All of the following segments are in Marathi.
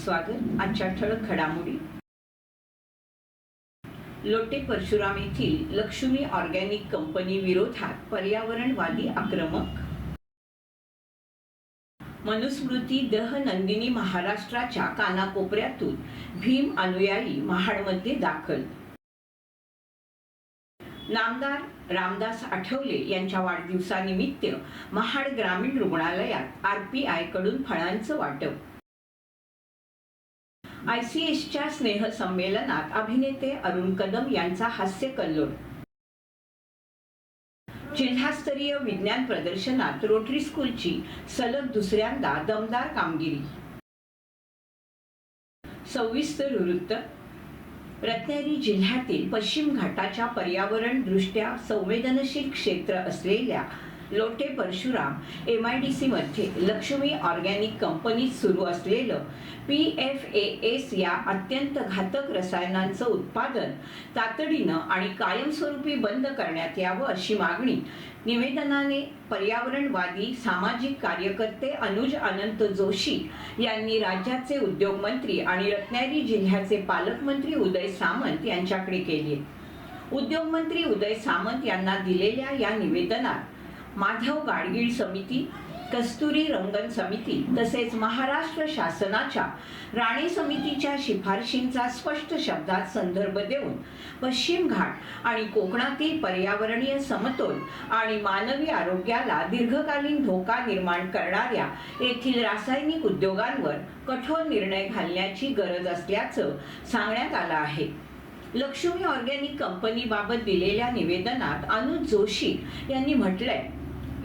स्वागत। आजच्या ठळक घडामोडी। लोटे परशुराम येथील लक्ष्मी ऑर्गॅनिक कंपनी विरोधात पर्यावरणवादी आक्रमक। मनुस्मृती दह नंदिनी महाराष्ट्राच्या कानाकोपऱ्यातून भीम अनुयायी महाडमध्ये दाखल। नामदार रामदास आठवले यांच्या वाढदिवसानिमित्त महाड ग्रामीण रुग्णालयात RPI कडून फळांचं वाटप। ICSच्या स्नेह संमेलनात अभिनेते अरुण कदम यांचा हास्य कल्लोळ। जिल्हास्तरीय विज्ञान प्रदर्शनात रोटरी स्कूलची सलग दुसऱ्यांदा दमदार कामगिरी। सविस्तर वृत्त। रत्नागिरी जिल्ह्यातील पश्चिम घाटाच्या पर्यावरण दृष्ट्या संवेदनशील क्षेत्र असलेल्या लोटे परशुराम MIDC मध्ये लक्ष्मी ऑर्गॅनिक कंपनीत सुरू असलेलं PFAS या अत्यंत घातक रसायनांचं उत्पादन तातडीनं आणि कायमस्वरूपी बंद करण्यात यावं अशी मागणी निवेदनाने पर्यावरणवादी सामाजिक कार्यकर्ते अनुज अनंत जोशी यांनी राज्याचे उद्योग मंत्री आणि रत्नागिरी जिल्ह्याचे पालकमंत्री उदय सामंत यांच्याकडे केली आहे। उद्योग मंत्री उदय सामंत यांना दिलेल्या या निवेदनात माधव गाडगीळ समिती, कस्तुरी रंगन समिती तसेच महाराष्ट्र शासनाच्या राणे समितीच्या शिफारशींचा स्पष्ट शब्दात संदर्भ देऊन पश्चिम घाट आणि कोकणातील पर्यावरणीय समतोल आणि मानवी आरोग्याला दीर्घकालीन धोका निर्माण करणाऱ्या येथील रासायनिक उद्योगांवर कठोर निर्णय घालण्याची गरज असल्याचं सांगण्यात आलं आहे। लक्ष्मी ऑर्गॅनिक कंपनीबाबत दिलेल्या निवेदनात अनुज जोशी यांनी म्हटलंय,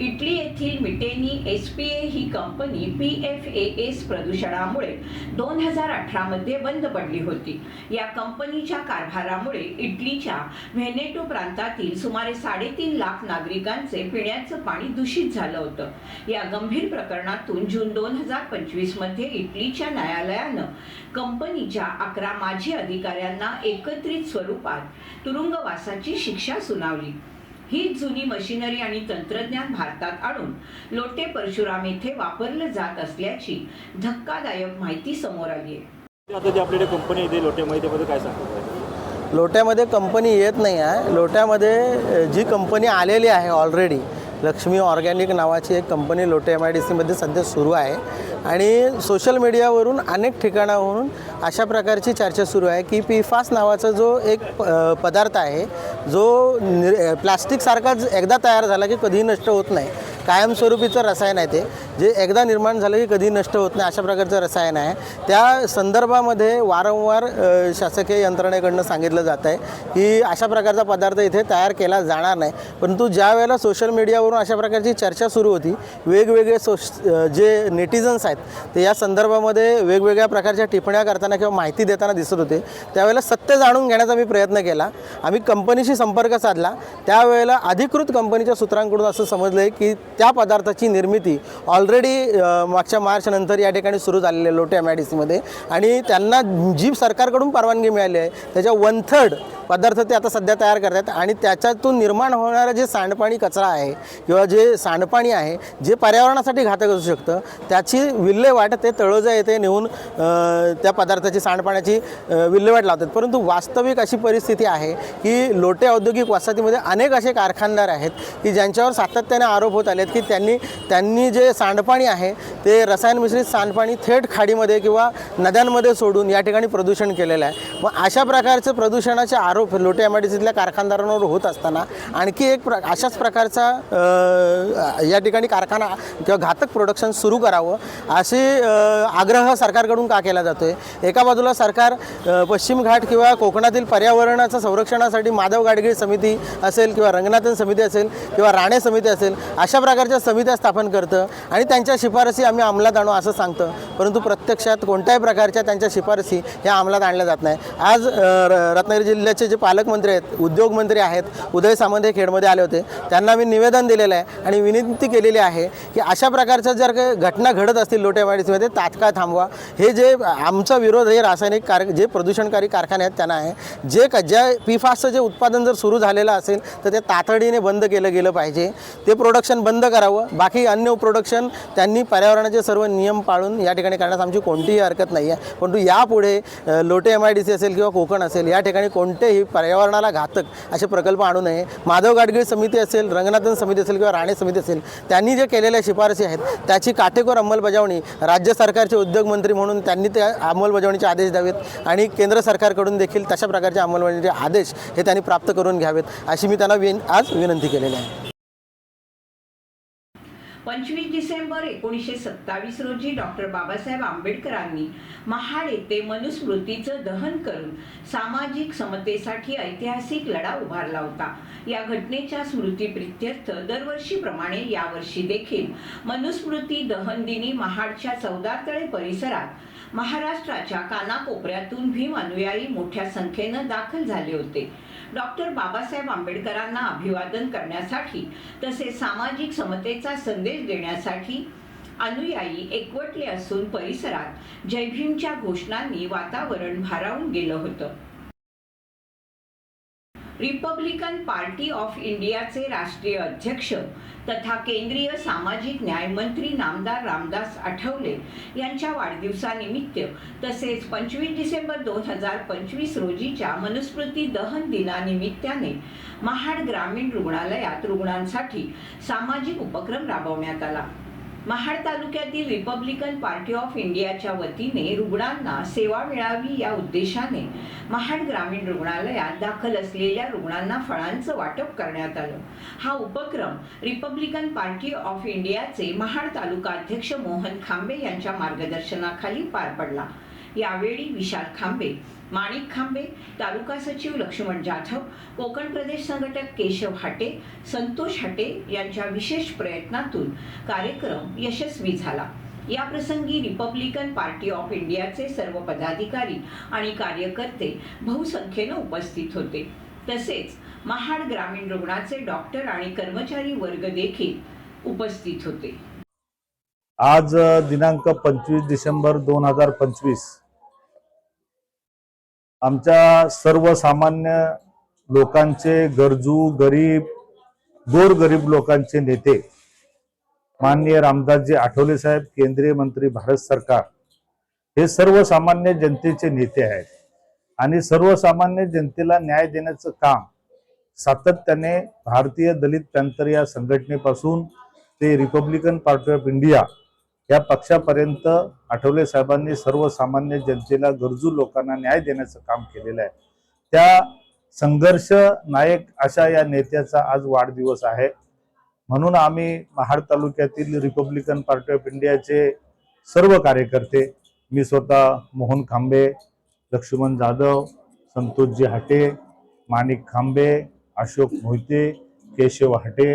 इटली येथील मिटेनी SPA ही कंपनी PFAS प्रदूषणामुळे 2018 मध्ये बंद पडली होती। या कंपनीच्या कारभारामुळे इटलीच्या व्हेनेटो प्रांतातील सुमारे 3.5 लाख नागरिकांचे पिण्याचं पाणी दूषित झालं होतं। या गंभीर प्रकरणातून जून 2025 मध्ये इटलीच्या न्यायालयानं कंपनीच्या 11 माजी अधिकाऱ्यांना एकत्रित स्वरूपात तुरुंगवासाची शिक्षा सुनावली। ही जुनी मशिनरी आणि तंत्रज्ञान भारतात आणून लोटे परशुराम येथे वापरलं जात असल्याची धक्कादायक माहिती समोर आली आहे। आता जी आपल्याकडे कंपनी येते लोट्यामध्ये त्याबद्दल काय सांगतो? लोट्यामध्ये कंपनी येत नाही आहे। लोट्यामध्ये जी कंपनी आलेली आहे ऑलरेडी लक्ष्मी ऑर्गॅनिक नावाची एक कंपनी लोटे MIDC मध्ये सध्या सुरू आहे आणि सोशल मीडियावरून अनेक ठिकाणावरून अशा प्रकारची चर्चा सुरू आहे की PFAS नावाचा जो एक पदार्थ आहे जो प्लास्टिकसारखाच एकदा तयार झाला की कधीही नष्ट होत नाही, कायमस्वरूपीचं रसायन आहे ते, जे एकदा निर्माण झालं की कधी नष्ट होत नाही अशा प्रकारचं रसायन आहे। त्या संदर्भामध्ये वारंवार शासकीय यंत्रणेकडनं सांगितलं जात आहे की अशा प्रकारचा पदार्थ इथे तयार केला जाणार नाही, परंतु ज्या वेळेला सोशल मीडियावरून अशा प्रकारची चर्चा सुरू होती, वेगवेगळे जे नेटिझन्स आहेत ते या संदर्भामध्ये वेगवेगळ्या प्रकारच्या टिप्पण्या करताना किंवा माहिती देताना दिसत होते, त्यावेळेला सत्य जाणून घेण्याचा मी प्रयत्न केला। आम्ही कंपनीशी संपर्क साधला, त्यावेळेला अधिकृत कंपनीच्या सूत्रांकडून असं समजलं आहे की त्या पदार्थाची निर्मिती ऑलरेडी मागच्या मार्च नंतर या ठिकाणी सुरू झालेली आहे लोटे MIDC मध्ये आणि त्यांना जी सरकारकडून परवानगी मिळाली आहे त्याच्या 1/3 पदार्थ ते आता सध्या तयार करतात आणि त्याच्यातून निर्माण होणारं जे सांडपाणी कचरा आहे किंवा जे सांडपाणी आहे जे पर्यावरणासाठी घातक असू शकतं त्याची विल्हेवाट ते तळोजा येथे नेऊन त्या पदार्थाची सांडपाण्याची विल्हेवाट लावतात। परंतु वास्तविक अशी परिस्थिती आहे की लोटे औद्योगिक वसाहतीमध्ये अनेक असे कारखानदार आहेत की ज्यांच्यावर सातत्याने आरोप होत आले की त्यांनी जे सांडपाणी आहे ते रसायन मिश्रित सांडपाणी थेट खाडीमध्ये किंवा नद्यांमध्ये सोडून या ठिकाणी प्रदूषण केलेलं आहे। मग अशा प्रकारचे प्रदूषणाचे आरोप लोटे MIDCतल्या कारखानदारांवर होत असताना आणखी एक अशाच प्रकारचा या ठिकाणी कारखाना किंवा घातक प्रोडक्शन सुरू करावं असे आग्रह सरकारकडून का केला जातो आहे? एका बाजूला सरकार पश्चिम घाट किंवा कोकणातील पर्यावरणाच्या संरक्षणासाठी माधव गाडगीळ समिती असेल किंवा रंगनाथन समिती असेल किंवा राणे समिती असेल अशा प्रकारच्या समित्या स्थापन करतं आणि त्यांच्या शिफारसी आम्ही अंमलात आणू असं सांगतं, परंतु प्रत्यक्षात कोणत्याही प्रकारच्या त्यांच्या शिफारसी ह्या अंमलात आणल्या जात नाही। आज रत्नागिरी जिल्ह्याचे जे पालकमंत्री आहेत, उद्योगमंत्री आहेत, उदय सामंत हे खेडमध्ये आले होते, त्यांना मी निवेदन दिलेलं आहे आणि विनंती केलेली आहे की अशा प्रकारच्या जर काही घटना घडत असतील लोटे MIDCमध्ये तात्काळ थांबवा. हे जे आमचा विरोध हे रासायनिक जे प्रदूषणकारी कारखाने आहेत त्यांना आहे. ज्या PFASचं जे उत्पादन जर सुरू झालेलं असेल तर ते तातडीने बंद केलं गेलं पाहिजे. ते प्रोडक्शन बंद करावं. बाकी अन्य प्रोडक्शन त्यांनी पर्यावरणाचे सर्व नियम पाळून या ठिकाणी करण्यास आमची कोणतीही हरकत नाही आहे. परंतु यापुढे लोटे MIDC असेल किंवा कोकण असेल या ठिकाणी कोणतेही पर्यावरणाला घातक असे प्रकल्प आणू नये. माधव गाडगीळ समिती असेल, रंगनाथन समिती असेल किंवा राणे समिती असेल, त्यांनी जे केलेल्या शिफारसी आहेत त्याची काटेकोर अंमलबजावणी राज्य सरकारचे उद्योगमंत्री म्हणून त्यांनी त्या अंमलबजावणीचे आदेश द्यावेत आणि केंद्र सरकारकडून देखील तशा प्रकारचे अंमलबजावणीचे आदेश हे त्यांनी प्राप्त करून घ्यावेत अशी मी त्यांना आज विनंती केलेली आहे. 25 डिसेंबर 1927 रोजी डॉक्टर बाबासाहेब आंबेडकरांनी महाड येथे मनुस्मृतीचं दहन करून सामाजिक समतेसाठी ऐतिहासिक लढा उभारला होता. या घटनेच्या स्मृतीप्रित्यर्थ दरवर्षीप्रमाणे यावर्षी देखील मनुस्मृती दहन दिनी महाडच्या चौदारतळे परिसरात महाराष्ट्राच्या कानाकोपऱ्यातून भीम अनुयायी मोठ्या संख्येनं दाखल झाले होते. डॉक्टर बाबासाहेब आंबेडकरांना अभिवादन करण्यासाठी तसेच सामाजिक समतेचा संदेश देण्यासाठी अनुयायी एकवटले असून परिसरात जय भीमच्या घोषणांनी वातावरण भारावून गेलं होतं. रिपब्लिकन पार्टी ऑफ इंडियाचे राष्ट्रीय अध्यक्ष तथा केंद्रीय सामाजिक न्याय मंत्री नामदार रामदास आठवले यांच्या वाढदिवसानिमित्त तसेच 25 डिसेंबर 2025 रोजीच्या मनुस्मृती दहन दिनानिमित्ताने महाड ग्रामीण रुग्णालयात रुग्णांसाठी सामाजिक उपक्रम राबवण्यात आला. महाड तालुक्यातील रिपब्लिकन पार्टी ऑफ इंडियाच्या वतीने रुग्णांना सेवा मिळावी या उद्देशाने महाड ग्रामीण रुग्णालयात दाखल असलेल्या रुग्णांना फळांचं वाटप करण्यात आलं. हा उपक्रम रिपब्लिकन पार्टी ऑफ इंडियाचे महाड तालुका अध्यक्ष मोहन खांबे यांच्या मार्गदर्शनाखाली पार पडला. यावेळी विशाल खांबे, माणिक खांबे, तालुका सचिव लक्ष्मण जाधव, कोकण प्रदेश संघटक केशव हाटे, संतोष हाटे यांच्या विशेष प्रयत्नातून कार्यक्रम यशस्वी झाला. या प्रसंगी रिपब्लिकन पार्टी ऑफ इंडियाचे सर्व पदाधिकारी आणि कार्यकर्ते बहुसंख्येने उपस्थित होते. तसेच महाड ग्रामीण रुग्णाचे डॉक्टर आणि कर्मचारी वर्ग देखील उपस्थित होते. आज दिनांक 25 डिसेंबर 2025 आमच्या सर्वसामान्य लोकांचे, गरजू, गरीब, गोरगरीब लोकांचे नेते माननीय रामदासजी आठवले साहेब, केंद्रीय मंत्री, भारत सरकार, हे सर्वसामान्य जनतेचे नेते आहेत आणि सर्वसामान्य जनतेला न्याय देण्याचं काम सातत्याने भारतीय दलित पॅंथर या संघटनेपासून ते रिपब्लिकन पार्टी ऑफ इंडिया या पक्षापर्यंत आठवले साहेबांनी सर्वसामान्य जनतेला, गरजू लोकांना न्याय देण्याचं काम केलेलं आहे. त्या संघर्ष नायक अशा या नेत्याचा आज वाढदिवस आहे. म्हणून आम्ही महाड तालुक्यातील रिपब्लिकन पार्टी ऑफ इंडियाचे सर्व कार्यकर्ते, मी स्वतः मोहन खांबे, लक्ष्मण जाधव, संतोषजी हाटे, माणिक खांबे, अशोक मोहिते, केशव हाटे,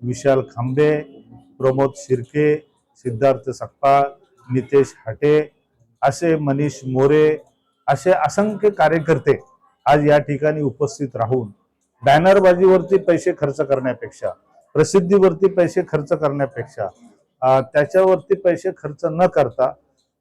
विशाल खांबे, प्रमोद शिर्के, सिद्धार्थ सकपाळ, नितेश हाटे, असे मनीष मोरे, असे असंख्य कार्यकर्ते आज या ठिकाणी उपस्थित राहून बॅनरबाजीवरती पैसे खर्च करण्यापेक्षा, प्रसिद्धीवरती पैसे खर्च करण्यापेक्षा, त्याच्यावरती पैसे खर्च न करता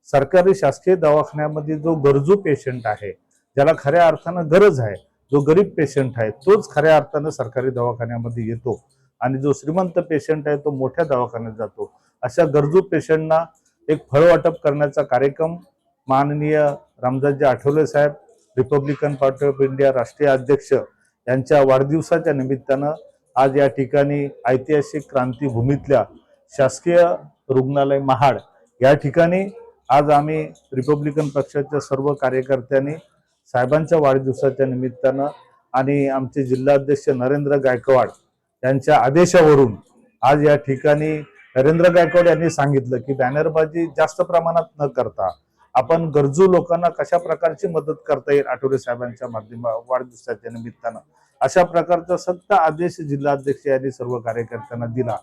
सरकारी शासकीय दवाखान्यामध्ये जो गरजू पेशंट आहे, ज्याला खऱ्या अर्थानं गरज आहे, जो गरीब पेशंट आहे तोच खऱ्या अर्थानं सरकारी दवाखान्यामध्ये येतो आणि जो श्रीमंत पेशंट आहे तो मोठ्या दवाखान्यात जातो. अशा गरजू पेशंटना एक फळ वाटप करण्याचा कार्यक्रम माननीय रामदासजी आठवले साहेब, रिपब्लिकन पार्टी ऑफ इंडिया राष्ट्रीय अध्यक्ष यांच्या वाढदिवसाच्या निमित्तानं आज या ठिकाणी ऐतिहासिक क्रांतीभूमीतल्या शासकीय रुग्णालय महाड या ठिकाणी आज आम्ही रिपब्लिकन पक्षाच्या सर्व कार्यकर्त्यांनी साहेबांच्या वाढदिवसाच्या निमित्तानं आणि आमचे जिल्हाध्यक्ष नरेंद्र गायकवाड यांच्या आदेशावरून आज या ठिकाणी नरेंद्र गायकवाड यांनी सांगितलं की बॅनरबाजी जास्त प्रमाणात न करता आपण गरजू लोकांना कशा प्रकारची मदत करता येईल आठवले साहेबांच्या वाढदिवसाच्या निमित्तानं, अशा प्रकारचा सक्त आदेश जिल्हाध्यक्ष यांनी सर्व कार्यकर्त्यांना दिला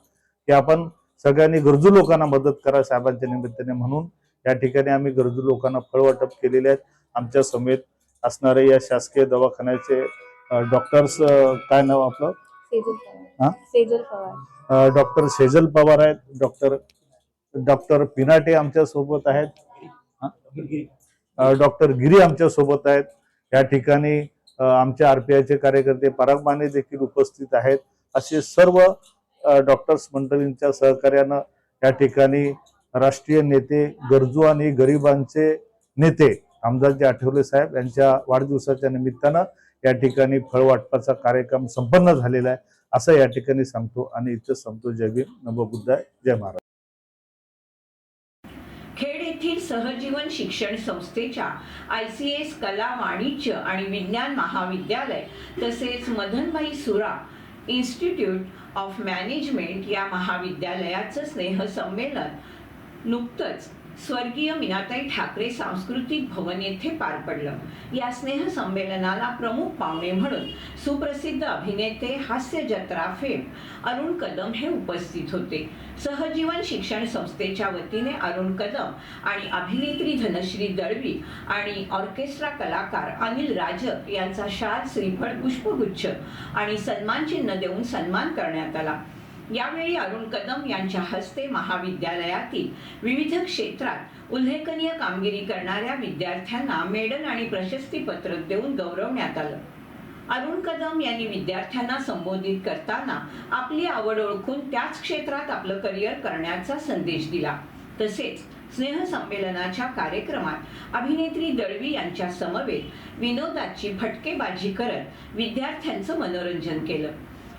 की आपण सगळ्यांनी गरजू लोकांना मदत करा साहेबांच्या निमित्ताने. म्हणून या ठिकाणी आम्ही गरजू लोकांना फळ वाटप केलेले आहेत. आमच्या समेत असणारे या शासकीय दवाखान्याचे डॉक्टर्स काय नाव आपलं? सेजल हा? पवार. सेजल पवार. डॉक्टर सेजल पवार आहेत, डॉक्टर पिनाटे आमच्या सोबत आहेत, डॉक्टर गिरी आमच्या सोबत आहेत. या ठिकाणी आमच्या आरपीआयचे कार्यकर्ते पराग माने देखील उपस्थित आहेत. असे सर्व डॉक्टर्स मंडळींच्या सहकार्यानं या ठिकाणी राष्ट्रीय नेते, गरजू आणि गरिबांचे नेते रामदासजी आठवले साहेब यांच्या वाढदिवसाच्या निमित्तानं या ठिकाणी फळ वाटपाचा कार्यक्रम संपन्न झालेला आहे असं या ठिकाणी सांगतो आणि इथं संतो. जय भीम, नमो बुद्धाय, जय महाराज. खेड येथील सहजीवन शिक्षण संस्थेच्या ICS कला, वाणिज्य आणि विज्ञान महाविद्यालय तसेच मदनभाई सुरा इन्स्टिट्यूट ऑफ मॅनेजमेंट या महाविद्यालयाचं स्नेहसंमेलन नुकतंच स्वर्गीय मीनाताई ठाकरे सांस्कृतिक भवन येथे पार पडलं. या स्नेहसंमेलनाला प्रमुख पाहुणे म्हणून सुप्रसिद्ध अभिनेते, हास्य जत्रा फेम अरुण कदम हे उपस्थित होते. सहजीवन शिक्षण संस्थेच्या वतीने अरुण कदम आणि अभिनेत्री धनश्री दळवी आणि ऑर्केस्ट्रा कलाकार अनिल राजक यांचा शाल, श्रीफळ, पुष्पगुच्छ आणि सन्मान चिन्ह देऊन सन्मान करण्यात आला. यावेळी अरुण कदम यांच्या हस्ते महाविद्यालयातील विविध क्षेत्रात उल्लेखनीय कामगिरी करणाऱ्या विद्यार्थ्यांना मेडल आणि प्रशस्तीपत्र देऊन गौरवण्यात आलं. अरुण कदम यांनी विद्यार्थ्यांना संबोधित करताना आपली आवड ओळखून त्याच क्षेत्रात आपलं करिअर करण्याचा संदेश दिला. तसेच स्नेहसंमेलनाच्या कार्यक्रमात अभिनेत्री दळवी यांच्या समवेत विनोदाची फटकेबाजी करत विद्यार्थ्यांचं मनोरंजन केलं.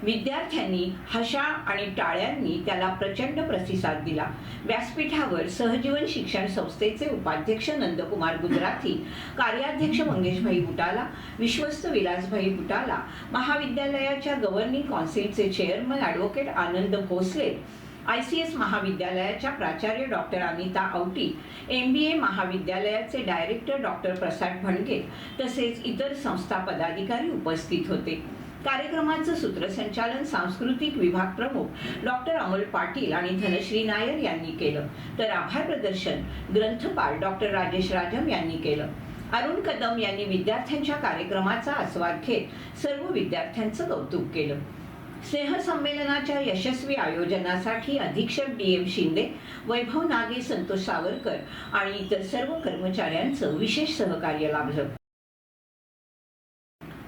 विद्यार्थ्यांनी हशा आणि टाळ्यांनी त्याला प्रचंड प्रतिसाद दिला. व्यासपीठावर सहजीवन शिक्षण संस्थेचे उपाध्यक्ष नंदकुमार गुजराथी, कार्याध्यक्ष मंगेशभाई बुटाला, विश्वस्त विलासभाई बुटाला, महाविद्यालयाच्या गव्हर्निंग काउन्सिलचे चेअरमन ॲडव्होकेट आनंद भोसले, ICS महाविद्यालयाच्या प्राचार्य डॉक्टर अनिता औटी, MBA महाविद्यालयाचे डायरेक्टर डॉक्टर प्रसाद भणगे तसेच इतर संस्था पदाधिकारी उपस्थित होते. कार्यक्रमाचं सूत्रसंचालन सांस्कृतिक विभाग प्रमुख डॉक्टर अमोल पाटील आणि धनश्री नायर यांनी केलं, तर आभार प्रदर्शन ग्रंथपाल डॉक्टर राजेश राजम यांनी केलं. अरुण कदम यांनी विद्यार्थ्यांच्या कार्यक्रमाचा आस्वाद घेत सर्व विद्यार्थ्यांचं कौतुक केलं. स्नेहसंमेलनाच्या यशस्वी आयोजनासाठी अधीक्षक DM शिंदे, वैभव नागे, संतोष सावरकर आणि इतर सर्व कर्मचाऱ्यांचं विशेष सहकार्य लाभलं.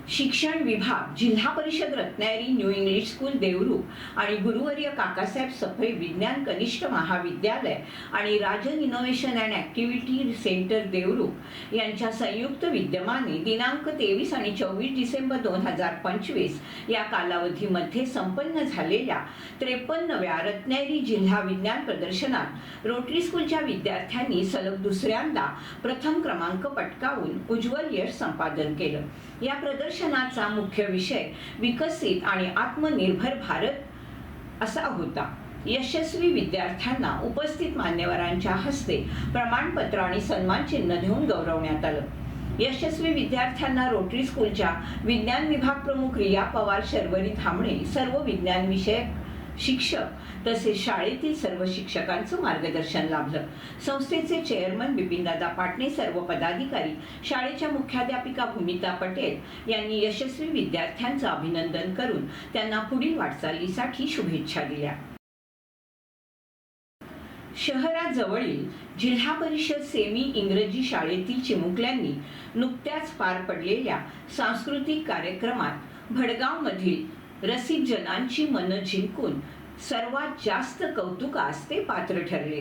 शिक्षण विभाग, जिल्हा परिषद Ratnagiri new English school Devrukh आणि गुरुवर्य काकासाहेब सफई विज्ञान कनिष्ठ महाविद्यालय आणि Rajan innovation and activity centre Devrukh यांच्या संयुक्त विद्यमाने दिनांक 23 आणि 24 डिसेंबर 2025 या कालावधीमध्ये संपन्न झालेल्या 53व्या रत्नागिरी जिल्हा विज्ञान प्रदर्शनात रोटरी स्कूलच्या विद्यार्थ्यांनी सलग दुसऱ्यांदा प्रथम क्रमांक पटकावून उज्ज्वल यश संपादन केलं. या प्रदर्शनाचा मुख्य विषय विकसित आणि आत्मनिर्भर भारत असा होता. यशस्वी विद्यार्थ्यांना उपस्थित मान्यवरांच्या हस्ते प्रमाणपत्र आणि सन्मान चिन्ह देऊन गौरवण्यात आलं. यशस्वी विद्यार्थ्यांना रोटरी स्कूलच्या विज्ञान विभाग प्रमुख रिया पवार, शर्वरी धामणे, सर्व विज्ञान विषयक शिक्षक तसेच शाळेतील सर्व शिक्षकांचं मार्गदर्शन लाभलं. संस्थेचे चेअरमन बिपिनदादा पाटणे, सर्व पदाधिकारी, शाळेच्या मुख्याध्यापिका भूमिता पटेल यांनी यशस्वी विद्यार्थ्यांचं अभिनंदन करून त्यांना पुढील वाटचालीसाठी शुभेच्छा दिल्या. शहराजवळील जिल्हा परिषद सेमी इंग्रजी शाळेतील चिमुकल्यांनी नुकत्याच पार पडलेल्या सांस्कृतिक कार्यक्रमात भडगावमधील रसिक जनांची मनं जिंकून सर्वात जास्त कौतुकास ते पात्र ठरले.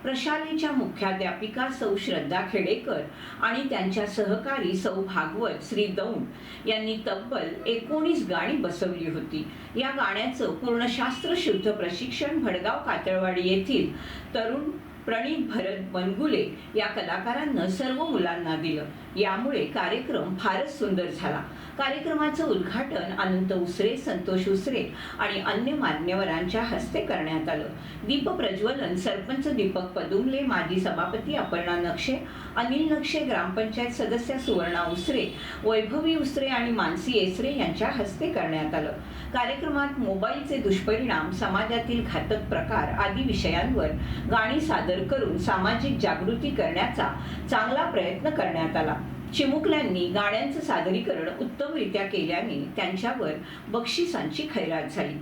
प्रशालेच्या मुख्याध्यापिका सौ श्रद्धा खेडेकर आणि त्यांच्या सहकारी सौ भागवत, श्री दौंड यांनी तब्बल 19 गाणी बसवली होती. या गाण्याचं पूर्ण शास्त्रशुद्ध प्रशिक्षण भडगाव कातळवाडी येथील तरुण प्रणीत भरत बनगुले या कलाकारांना सर्व मुलांना दिलं. यामुळे कार्यक्रम फारच सुंदर झाला. कार्यक्रमाचं उद्घाटन अनंत उसरे, संतोष उसरे आणि अन्य मान्यवरांच्या हस्ते करण्यात आलं. दीप प्रज्वलन सरपंच दीपक पदुमले, माजी सभापती अपर्णा नक्षे, अनिल नक्षे, ग्रामपंचायत सदस्य सुवर्णा उसरे, वैभवी उसरे आणि मानसी एसरे यांच्या हस्ते करण्यात आलं. कार्यक्रमात मोबाईलचे दुष्परिणाम, समाजातील घातक प्रकार आदी विषयांवर गाणी सादर करून सामाजिक जागृती करण्याचा चांगला प्रयत्न करण्यात आला. चिमुकल्यांनी गाण्यांचं सादरीकरण उत्तमरित्या केल्याने त्यांच्यावर बक्षिसांची खैरात झाली।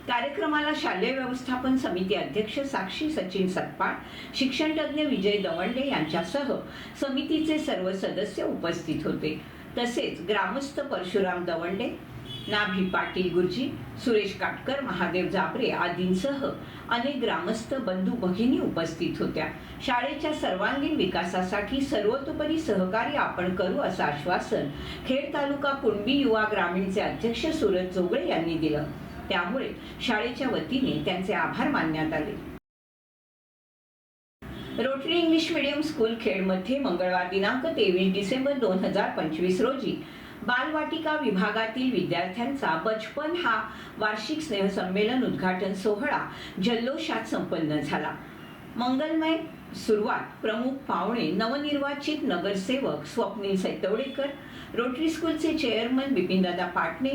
कार्यक्रमाला शालेय व्यवस्थापन समिती अध्यक्ष साक्षी सचिन सतपाळ, शिक्षणतज्ञ विजय दवंडे यांच्यासह समितीचे सर्व सदस्य उपस्थित होते। तसेच ग्रामस्थ परशुराम दवंडे, नाभी पाटील गुरुजी, सुरेश काटकर, महादेव जाबरे आदींसह अनेक ग्रामस्थ बंधू भगिनी उपस्थित होत्या। शाळेच्या सर्वांगीण विकासासाठी सर्वतोपरी सहकार्य आपण करू असं आश्वासन खेड तालुका कुणबी युवा ग्रामीणचे अध्यक्ष सूरज जोगळे यांनी दिलं। त्यामुळे शाळेच्या वतीने त्यांचे आभार मानण्यात आले। रोटरी इंग्लिश मीडियम स्कूल खेडमध्ये मंगळवार दिनांक 23 डिसेंबर 2025 रोजी बालवाटिका विभागातील विद्यार्थ्यांचा बचपन हा वार्षिक स्नेहसंमेलन उद्घाटन सोहळा जल्लोषात संपन्न झाला। मंगलमय सुरुवात प्रमुख पाहुणे नवनिर्वाचित नगरसेवक स्वप्नील सैतवडेकर, रोटरी स्कूलचे चेअरमन बिपिनदादा पाटणे,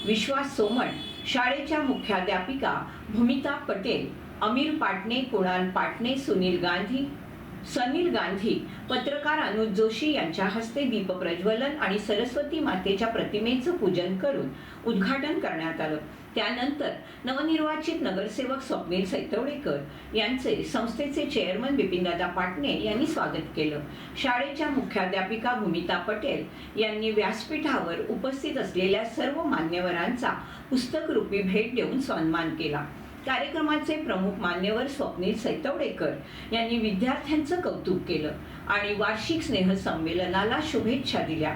विश्वास सोमण, शाळेच्या मुख्याध्यापिका भूमिता पटेल, अमीर पाटणे, कुणाल पाटणे, सनील गांधी, पत्रकार अनुज जोशी यांच्या हस्ते दीप प्रज्वलन आणि सरस्वती मातेच्या प्रतिमेचं पूजन करून उद्घाटन करण्यात आलं। त्यानंतर नवनिर्वाचित नगरसेवक स्वप्नील सैतवडेकर यांचे संस्थेचे चेअरमन बिपिनदादा पाटणे यांनी स्वागत केलं। शाळेच्या मुख्याध्यापिका भूमिता पटेल यांनी व्यासपीठावर उपस्थित असलेल्या सर्व मान्यवरांचा पुस्तकरूपी भेट देऊन सन्मान केला। कार्यक्रमाचे प्रमुख मान्यवर स्वप्नील सैतवडेकर यांनी विद्यार्थ्यांचं कौतुक केलं आणि वार्षिक स्नेहसंमेलनाला शुभेच्छा दिल्या।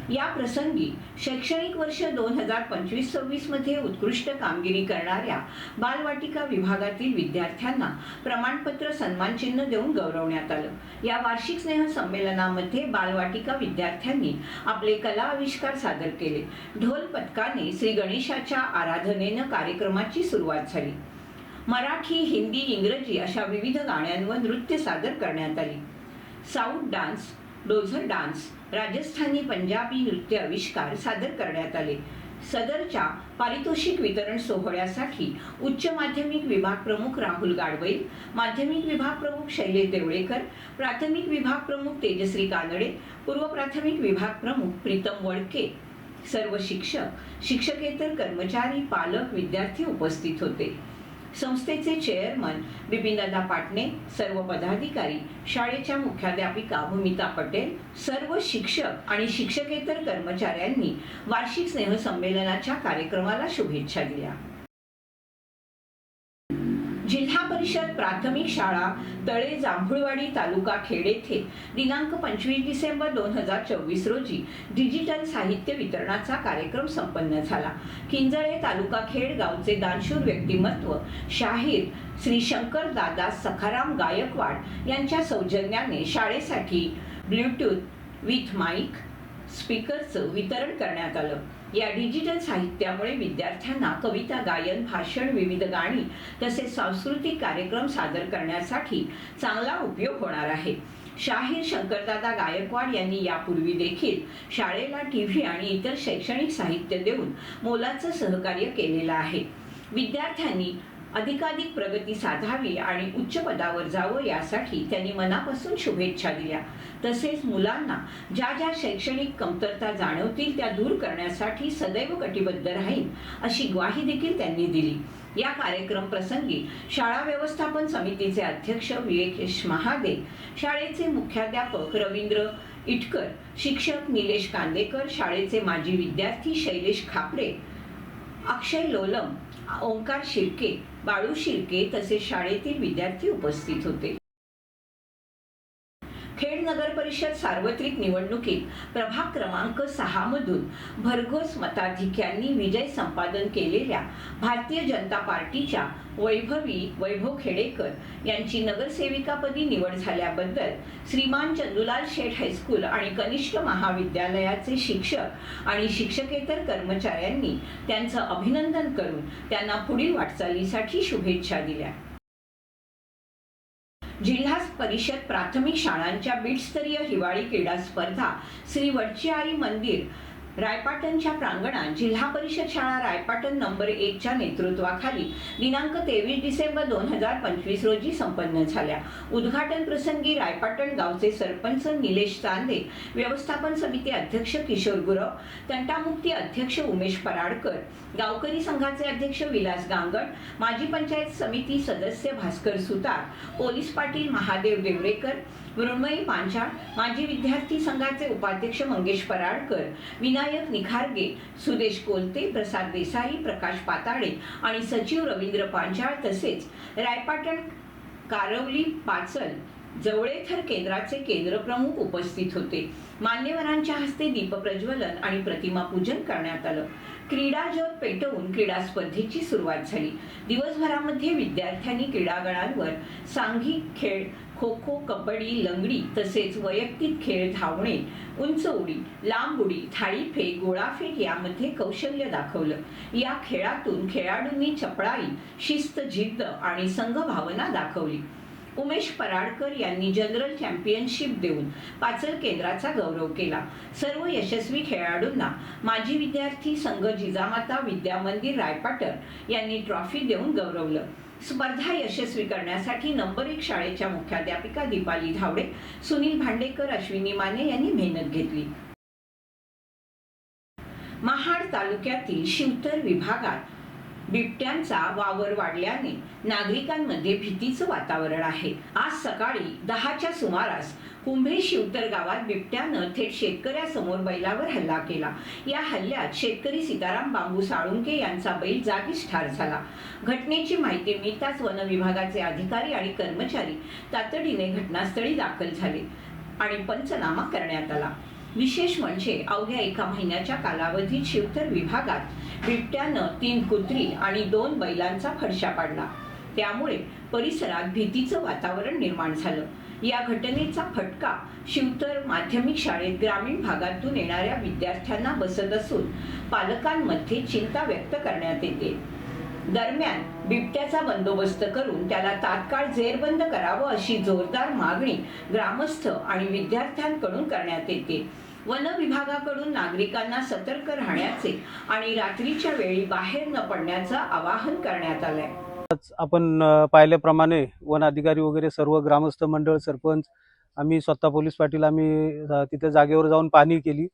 या प्रसंगी शैक्षणिक वर्ष 2025-26 मध्ये उत्कृष्ट कामगिरी करणाऱ्या बालवाटिका विभागातील विद्यार्थ्यांना प्रमाणपत्र, सन्मानचिन्ह देऊन गौरवण्यात आलं। या वार्षिक स्नेहसंमेलनामध्ये बालवाटिका विद्यार्थ्यांनी आपले कला आविष्कार सादर केले। ढोल पथकाने श्री गणेशाच्या आराधनेनं कार्यक्रमाची सुरुवात झाली। मराठी, हिंदी, इंग्रजी अशा विविध गाण्यांवर नृत्य सादर करण्यात आली। साऊथ डान्स, डोझर डान्स, राजस्थानी, पंजाबी नृत्य आविष्कार सादर करण्यात आले। सदरच्या पारितोषिक वितरण सोहळ्यासाठी उच्च माध्यमिक विभाग प्रमुख राहुल गाडवैल, माध्यमिक विभाग प्रमुख शैलेश देवळेकर, प्राथमिक विभाग प्रमुख तेजश्री कानडे, पूर्व प्राथमिक विभाग प्रमुख प्रीतम वडके, सर्व शिक्षक, शिक्षकेतर कर्मचारी, पालक, विद्यार्थी उपस्थित होते। संस्थेचे चेअरमन बिपिनदादा पाटणे, सर्व पदाधिकारी, शाळेच्या मुख्याध्यापिका भूमिता पटेल, सर्व शिक्षक आणि शिक्षकेतर कर्मचाऱ्यांनी वार्षिक स्नेहसंमेलनाच्या कार्यक्रमाला शुभेच्छा दिल्या। जिल्हा परिषद प्राथमिक शाळा तळे, जांभुळवाडी, तालुका खेड येथे दिनांक 25 डिसेंबर 2024 रोजी डिजिटल साहित्य वितरणाचा कार्यक्रम संपन्न झाला। किंजळे, तालुका खेड गावचे दानशूर व्यक्तिमत्व शाहीर श्री शंकर दादा सखाराम गायकवाड यांच्या सौजन्याने शाळेसाठी ब्लूटूथ विथ माईक स्पीकरचं वितरण करण्यात आलं। या डिजिटल साहित्यामुळे विद्यार्थ्यांना कविता, गायन, भाषण, विविध गाणी तसेच सांस्कृतिक कार्यक्रम सादर करण्यासाठी चांगला उपयोग होणार आहे। शाहीर शंकरदादा गायकवाड यांनी यापूर्वी देखील शाळेला टीव्ही आणि इतर शैक्षणिक साहित्य देऊन मोलाचं सहकार्य केलेलं आहे। विद्यार्थ्यांनी अधिकाधिक प्रगती साधावी आणि उच्च पदावर जावं यासाठी त्यांनी मनापासून शुभेच्छा दिल्या। तसेच मुलांना ज्या ज्या शैक्षणिक कमतरता जाणवतील त्या दूर करण्यासाठी सदैव कटिबद्ध राहील अशी ग्वाही देखील त्यांनी दिली। या कार्यक्रम प्रसंगी शाळा व्यवस्थापन समितीचे अध्यक्ष विवेकेश महादे, शाळेचे मुख्याध्यापक रवींद्र इटकर, शिक्षक निलेश कांदेकर, शाळेचे माजी विद्यार्थी शैलेश खापरे, अक्षय लोलम, ओंकार शिर्के, बाळू शिर्के तसेच शाळेतील विद्यार्थी उपस्थित होते। खेड नगर परिषद सार्वत्रिक निवडणुकीत प्रभाग क्रमांक 6 मधून भरघोस मताधिक्यांनी विजय संपादन केलेल्या भारतीय जनता पार्टीच्या वैभव खेडेकर यांची नगरसेविकापदी निवड झाल्याबद्दल श्रीमान चंदुलाल शेठ हायस्कूल आणि कनिष्ठ महाविद्यालयाचे शिक्षक आणि शिक्षकेतर कर्मचाऱ्यांनी त्यांचं अभिनंदन करून त्यांना पुढील वाटचालीसाठी शुभेच्छा दिल्या। जिल्हा परिषद प्राथमिक शाळांच्या बीटस्तरीय हिवाळी क्रीडा स्पर्धा श्री वडची आई मंदिर रायपाटणच्या प्रांगणात जिल्हा परिषद शाळा रायपाटण नंबर 1 च्या नेतृत्वाखाली दिनांक 23 डिसेंबर 2025 रोजी संपन्न झाल्या. उद्घाटन प्रसंगी रायपाटण गावचे सरपंच निलेश चांदे, व्यवस्थापन समिती अध्यक्ष किशोर गुरव, तंटामुक्ती अध्यक्ष उमेश पराडकर, गावकरी संघाचे अध्यक्ष विलास गांगड, माजी पंचायत समिती सदस्य भास्कर सुतार, पोलीस पाटील महादेव देवरेकर, मृण्मयी पांचाळ, माजी विद्यार्थी संघाचे उपाध्यक्ष मंगेश पराडकर, विनायक निखारगे, सुदेश कोलते, प्रसाद देसाई, प्रकाश पाताळे आणि सचिव रवींद्र पांचाळ तसेच रायपाटण कारवली पाचल जवळेथर केंद्राचे केंद्रप्रमुख उपस्थित होते. मान्यवरांच्या हस्ते दीपप्रज्वलन आणि प्रतिमा पूजन करण्यात आलं. क्रीडा ज्योत पेटवून क्रीडा स्पर्धेची सुरुवात झाली. दिवसभरामध्ये विद्यार्थ्यांनी क्रीडागणांवर सांघिक खेळ, खो खो, कबड्डी, लंगडी तसेच वैयक्तिक खेळ, धावणे, उंच उडी, लांब उडी, थाळीफेक, गोळाफेक यामध्ये कौशल्य दाखवलं. या खेळातून खेळाडूंनी चपळाई, शिस्त, जिद्द आणि संघभावना दाखवली. उमेश पराडकर यांनी जनरल चॅम्पियनशिप देऊन पाचल केंद्राचा गौरव केला. सर्व यशस्वी खेळाडूंना माजी विद्यार्थी संघ जिजामाता विद्या मंदिर रायपाटण यांनी ट्रॉफी देऊन गौरवलं. स्पर्धा यशस्वी करण्यासाठी नंबर 1 शाळेच्या मुख्याध्यापिका दीपाली धावडे, सुनील भांडेकर, अश्विनी माने यांनी मेहनत घेतली. महाड तालुक्यातील शिवतर विभागात बिबट्यांचा वावर वाढल्याने नागरिकांमध्ये भीतीचं वातावरण आहे. आज सकाळी 10च्या सुमारास कुंभे शिवतर गावात बिबट्यानं थेट शेतकऱ्यासमोर बैलावर हल्ला केला. या हल्ल्यात शेतकरी सीताराम बांबू साळुंके यांचा बैल जागीच ठार झाला. घटनेची माहिती मिळताच वन विभागाचे अधिकारी आणि कर्मचारी तातडीने घटनास्थळी दाखल झाले आणि पंचनामा करण्यात आला. विशेष म्हणजे अवघ्या 1 महिन्याच्या कालावधीत शिवतर विभागात बिबट्यानं 3 कुत्री आणि 2 बैलांचा फडशा पाडला. त्यामुळे परिसरात भीतीचं वातावरण निर्माण झालं. या घटनेचा फटका शिवतर माध्यमिक शाळेत ग्रामीण भागातून येणाऱ्या विद्यार्थ्यांना बसत असून पालकांमध्ये चिंता व्यक्त करण्यात येते. दरम्यान बिबट्याचा बंदोबस्त करून त्याला तात्काळ जेरबंद करावं अशी जोरदार मागणी ग्रामस्थ आणि विद्यार्थ्यांकडून करण्यात येते. वन विभागाकडून नागरिकांना सतर्क राहण्याचे आणि रात्रीच्या वेळी बाहेर न पडण्याचं आवाहन करण्यात आलंय. आपण पाहिल्याप्रमाणे वन अधिकारी वगैरे सर्व ग्रामस्थ मंडळ, सरपंच, आम्ही स्वतः पोलीस पाटील आम्ही तिथे जागेवर जाऊन पाहणी केली.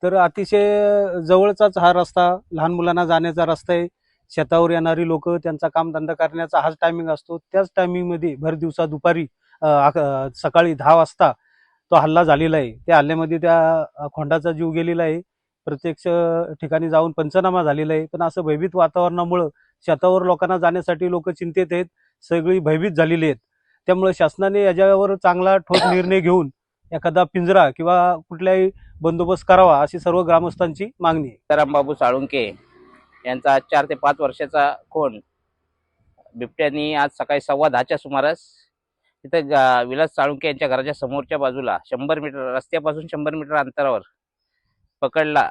तर अतिशय जवळचाच हा रस्ता, लहान मुलांना जाण्याचा रस्ता आहे. शेतावर येणारी लोक त्यांचा कामधंदा करण्याचा हाच टायमिंग असतो. त्याच टायमिंगमध्ये भर दिवसा दुपारी सकाळी 10 वाजता तो हल्ला झालेला आहे. त्या हल्ल्यामध्ये त्या खोंडाचा जीव गेलेला आहे. प्रत्यक्ष ठिकाणी जाऊन पंचनामा झालेला आहे. पण असं भयभीत वातावरणामुळं शेतावर लोकांना जाण्यासाठी लोक चिंतेत आहेत, सगळी भयभीत झालेली आहेत. त्यामुळे शासनाने याच्यावर चांगला ठोस निर्णय घेऊन एखादा पिंजरा किंवा कुठलाही बंदोबस्त करावा अशी सर्व ग्रामस्थांची मागणी आहे. सीताराम बाबू साळुंके यांचा 4 ते 5 वर्षाचा खोंड बिबट्यांनी आज सकाळी 10:15च्या सुमारास तिथं विलास साळुंके यांच्या घराच्या समोरच्या बाजूला 100 मीटर रस्त्यापासून 100 मीटर अंतरावर पकडला.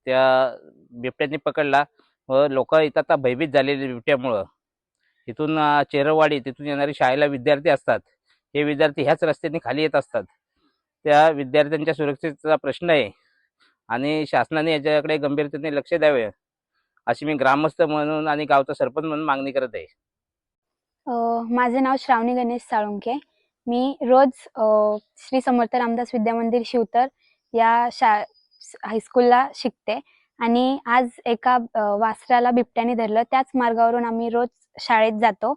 त्या बिबट्यांनी पकडला व लोक इथं आता भयभीत झालेले बिबट्यामुळं. तिथून चेरवाडी, तिथून येणारे शाळेला विद्यार्थी असतात. हे विद्यार्थी ह्याच रस्त्याने खाली येत असतात. त्या विद्यार्थ्यांच्या सुरक्षेचा प्रश्न आहे आणि शासनाने याच्याकडे गंभीरतेने लक्ष द्यावे अशी मी ग्रामस्थ म्हणून आणि गावचा सरपंच म्हणून मागणी करत आहे. माझे नाव श्रावणी गणेश साळुंके. मी रोज श्री समर्थ रामदास विद्या मंदिर शिवतर या हायस्कूलला शिकते आणि आज एका वासराला बिबट्याने धरलं. त्याच मार्गावरून आम्ही रोज शाळेत जातो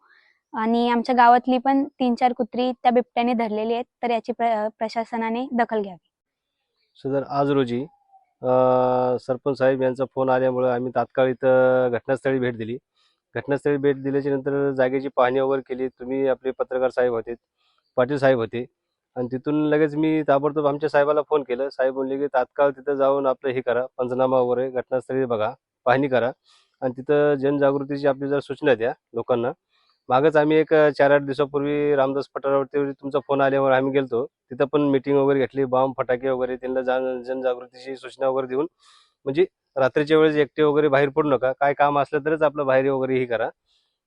आणि आमच्या गावातली पण 3-4 कुत्री त्या बिबट्याने धरलेली आहेत. तर याची प्रशासनाने दखल घ्यावी. सदर आज रोजी सरपंच साहेब यांचा फोन आल्यामुळे आम्ही तात्काळ इथं घटनास्थळी भेट दिली. घटनास्थळी भेट दिल्याच्या नंतर जागेची पाहणी वगैरे केली. तुम्ही आपले पत्रकार साहेब होते, पाटील साहेब होते आणि तिथून लगेच मी ताबडतोब आमच्या साहेबाला फोन केलं. साहेब म्हणले की तात्काळ तिथं जाऊन आपलं हे करा, पंचनामा वगैरे घटनास्थळी बघा, पाहणी करा आणि तिथं जनजागृतीची आपली जर सूचना द्या लोकांना. मागच आम्ही एक 4-8 दिवसापूर्वी रामदास पठारावरती तुमचा फोन आल्यावर आम्ही गेलतो. तिथं पण मीटिंग वगैरे घेतली, बॉम्ब फटाके वगैरे त्यांना जनजागृतीची सूचना वगैरे देऊन, म्हणजे रात्रीच्या वेळेस एकटे वगैरे बाहेर पडू नका, काय काम असलं तरच आपलं बाहेर वगैरे हे करा,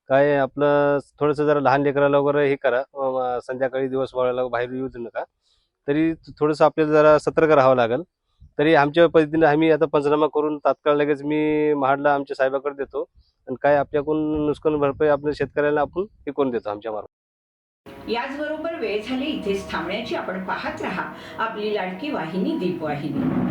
काय आपलं थोडंसं जरा लहान लेकराला वगैरे हे करा, संध्याकाळी दिवस वाळायला बाहेर येऊ नका. तरी थोडंसं आपल्याला जरा सतर्क राहावं लागेल. तरी आमच्या पद्धतीने आम्ही आता पंचनामा करून तात्काळ लगेच मी महाडला आमच्या साहेबाकडे देतो आणि काय आपल्याकडून नुकसान भरपाई आपल्या शेतकऱ्याला आपण हे करून देतो आमच्या मार्फत. याचबरोबर वेळ झाली इथेच थांबण्याची. आपण पाहत राहा आपली लाडकी वाहिनी दीपवाहिनी.